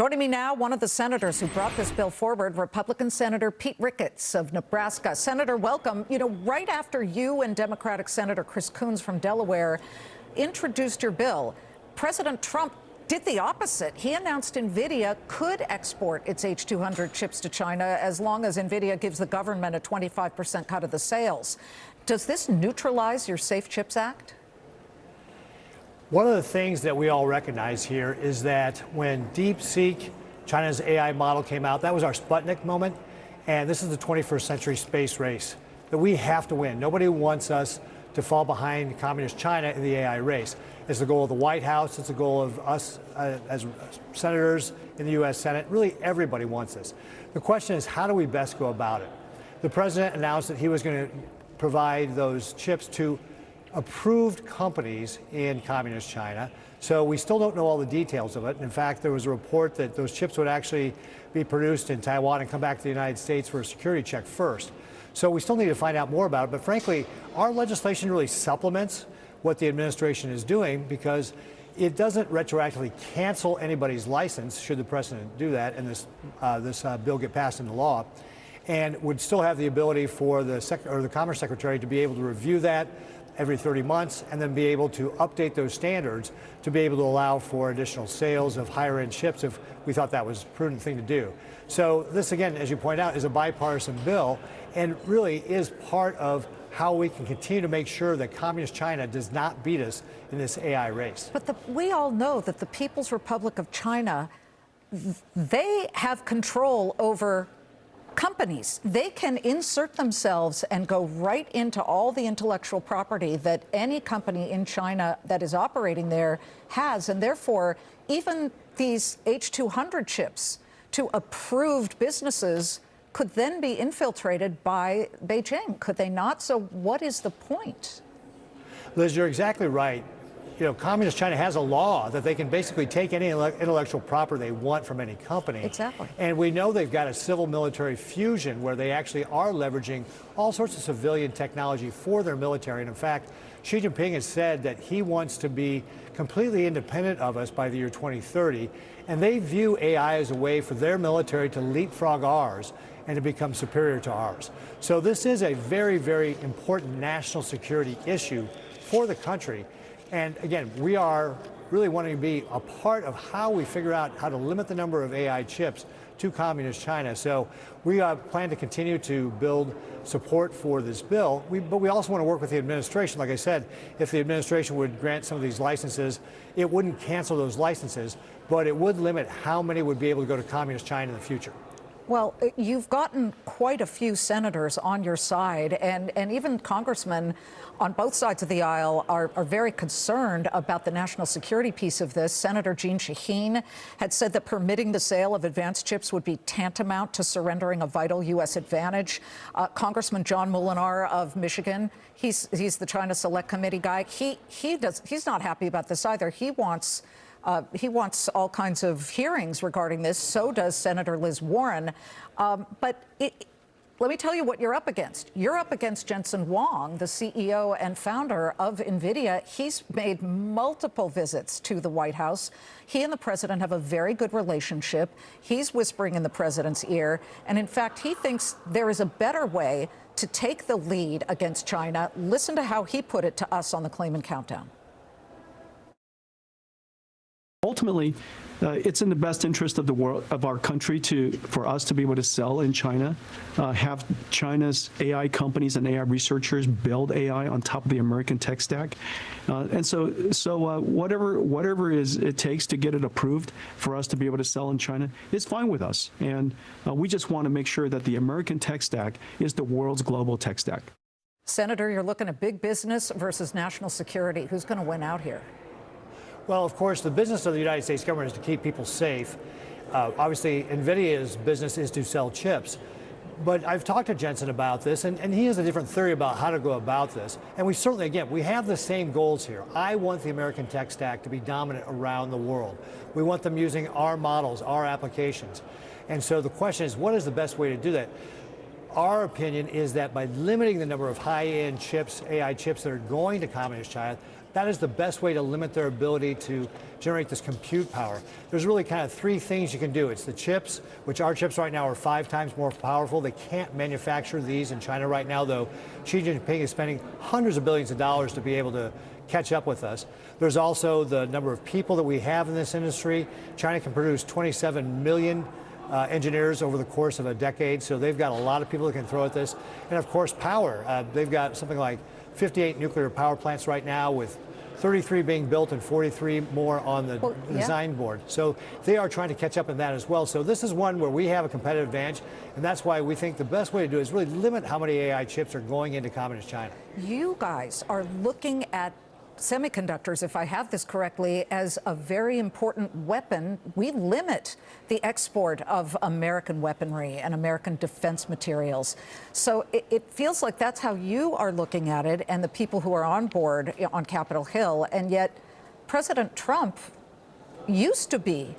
Joining me now, one of the senators who brought this bill forward, Republican Senator Pete Ricketts of Nebraska. Senator, welcome. You know, right after you and Democratic Senator Chris Coons from Delaware introduced your bill, President Trump did the opposite. He announced NVIDIA could export its H200 chips to China as long as NVIDIA gives the government a 25% cut of the sales. Does this neutralize your Safe Chips Act? One of the things that we all recognize here is that when DeepSeek, China's AI model, came out, that was our Sputnik moment. And this is the 21st century space race that we have to win. Nobody wants us to fall behind communist China in the AI race. It's the goal of the White House. It's the goal of us as senators in the U.S. Senate. Really, everybody wants this. The question is, how do we best go about it? The president announced that he was going to provide those chips to approved companies in communist China. So we still don't know all the details of it. In fact, there was a report that those chips would actually be produced in Taiwan and come back to the United States for a security check first. So we still need to find out more about it. But frankly, our legislation really supplements what the administration is doing because it doesn't retroactively cancel anybody's license, should the president do that, and this bill get passed into law, and would still have the ability for the Commerce Secretary to be able to review that every 30 months and then be able to update those standards to be able to allow for additional sales of higher end chips if we thought that was a prudent thing to do. So this, again, as you point out, is a bipartisan bill and really is part of how we can continue to make sure that communist China does not beat us in this AI race. But we all know that the People's Republic of China, they have control over companies. They can insert themselves and go right into all the intellectual property that any company in China that is operating there has. And therefore, even these H200 chips to approved businesses could then be infiltrated by Beijing, could they not? So what is the point? Liz, you're exactly right. You know, communist China has a law that they can basically take any intellectual property they want from any company. Exactly. And we know they've got a civil-military fusion where they actually are leveraging all sorts of civilian technology for their military. And in fact, Xi Jinping has said that he wants to be completely independent of us by the year 2030. And they view AI as a way for their military to leapfrog ours and to become superior to ours. So this is a very, very important national security issue for the country. And again, we are really wanting to be a part of how we figure out how to limit the number of AI chips to communist China. So we plan to continue to build support for this bill, but we also want to work with the administration. Like I said, if the administration would grant some of these licenses, it wouldn't cancel those licenses, but it would limit how many would be able to go to communist China in the future. Well, you've gotten quite a few senators on your side, and even congressmen on both sides of the aisle are very concerned about the national security piece of this. Senator Jeanne Shaheen had said that permitting the sale of advanced chips would be tantamount to surrendering a vital U.S. advantage. Congressman John Moolenaar of Michigan, he's the China Select Committee guy. He's not happy about this either. He wants all kinds of hearings regarding this. So does Senator Liz Warren. But let me tell you what you're up against. You're up against Jensen Huang, the CEO and founder of NVIDIA. He's made multiple visits to the White House. He and the president have a very good relationship. He's whispering in the president's ear. And in fact, he thinks there is a better way to take the lead against China. Listen to how he put it to us on the Claman Countdown. Ultimately, it's in the best interest of the world, of our country, for us to be able to sell in China, have China's AI companies and AI researchers build AI on top of the American tech stack, and so whatever it takes to get it approved for us to be able to sell in China is fine with us. And we just want to make sure that the American tech stack is the world's global tech stack. Senator, you're looking at big business versus national security. Who's going to win out here? Well, of course, the business of the United States government is to keep people safe. Obviously, NVIDIA's business is to sell chips. But I've talked to Jensen about this, and he has a different theory about how to go about this. And we certainly, again, we have the same goals here. I want the American tech stack to be dominant around the world. We want them using our models, our applications. And so the question is, what is the best way to do that? Our opinion is that by limiting the number of high-end chips, AI chips that are going to communist China, That is the best way to limit their ability to generate this compute power. There's really kind of three things you can do. It's the chips, which our chips right now are 5 times more powerful. They can't manufacture these in China right now, though Xi Jinping is spending hundreds of billions of dollars to be able to catch up with us. There's also the number of people that we have in this industry. China can produce 27 million engineers over the course of a decade, so they've got a lot of people that can throw at this. And of course, power. They've got something like 58 nuclear power plants right now, with 33 being built and 43 more on the design board. So they are trying to catch up in that as well. So this is one where we have a competitive advantage, and that's why we think the best way to do it is really limit how many AI chips are going into Communist China. You guys are looking at semiconductors, if I have this correctly, as a very important weapon. We limit the export of American weaponry and American defense materials. So it feels like that's how you are looking at it, and the people who are on board on Capitol Hill. And yet President Trump used to be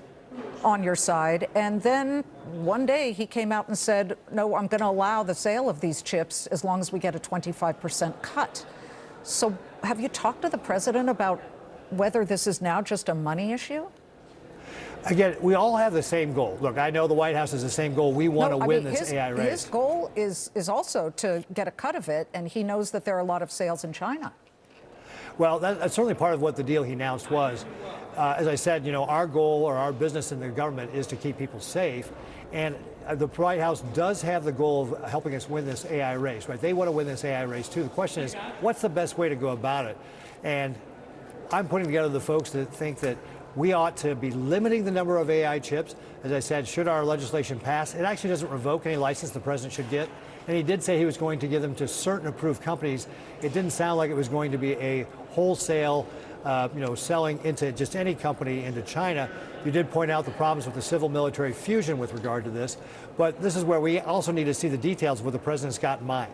on your side, and then one day he came out and said, no, I'm going to allow the sale of these chips as long as we get a 25% cut. So have you talked to the president about whether this is now just a money issue? Again, we all have the same goal. Look, I know the White House has the same goal. We want to win this AI race. His goal is also to get a cut of it, and he knows that there are a lot of sales in China. Well, that's certainly part of what the deal he announced was. As I said, our goal, or our business in the government, is to keep people safe. And the White House does have the goal of helping us win this AI race, right? They want to win this AI race too. The question is, what's the best way to go about it? And I'm putting together the folks that think that we ought to be limiting the number of AI chips. As I said, should our legislation pass, it actually doesn't revoke any license the president should get. And he did say he was going to give them to certain approved companies. It didn't sound like it was going to be a wholesale selling into just any company into China. You did point out the problems with the civil-military fusion with regard to this, but this is where we also need to see the details of what the president's got in mind.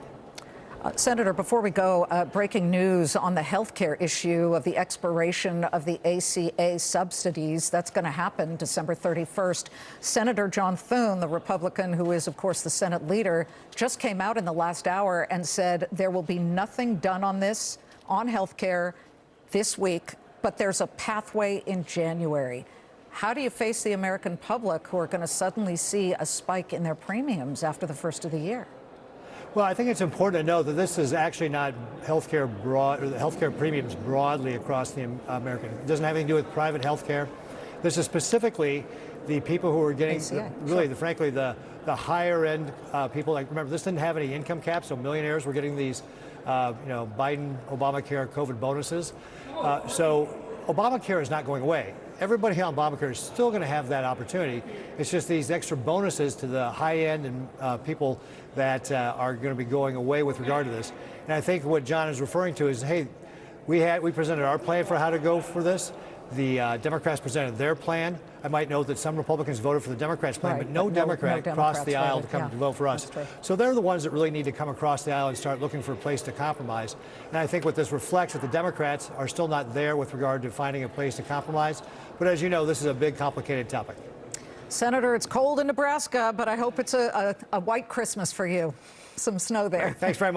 Senator, before we go, breaking news on the health care issue of the expiration of the ACA subsidies. That's going to happen December 31st. Senator John Thune, the Republican who is, of course, the Senate leader, just came out in the last hour and said there will be nothing done on this, on health care, this week, but there's a pathway in January. How do you face the American public who are going to suddenly see a spike in their premiums after the first of the year? Well, I think it's important to know that this is actually not healthcare the healthcare premiums broadly across the American. It doesn't have anything to do with private healthcare. This is specifically the people who are getting frankly the higher end people. Like, remember, this didn't have any income cap, so millionaires were getting these Biden, Obamacare, COVID bonuses. So Obamacare is not going away. Everybody on Obamacare is still going to have that opportunity. It's just these extra bonuses to the high end and people that are going to be going away with regard to this. And I think what John is referring to is, hey, we presented our plan for how to go for this. The Democrats presented their plan. I might note that some Republicans voted for the Democrats' plan, but no Democrat crossed the aisle to come to vote for us. So they're the ones that really need to come across the aisle and start looking for a place to compromise. And I think what this reflects that the Democrats are still not there with regard to finding a place to compromise. But as you know, this is a big, complicated topic. Senator, it's cold in Nebraska, but I hope it's a white Christmas for you. Some snow there. Thanks very much.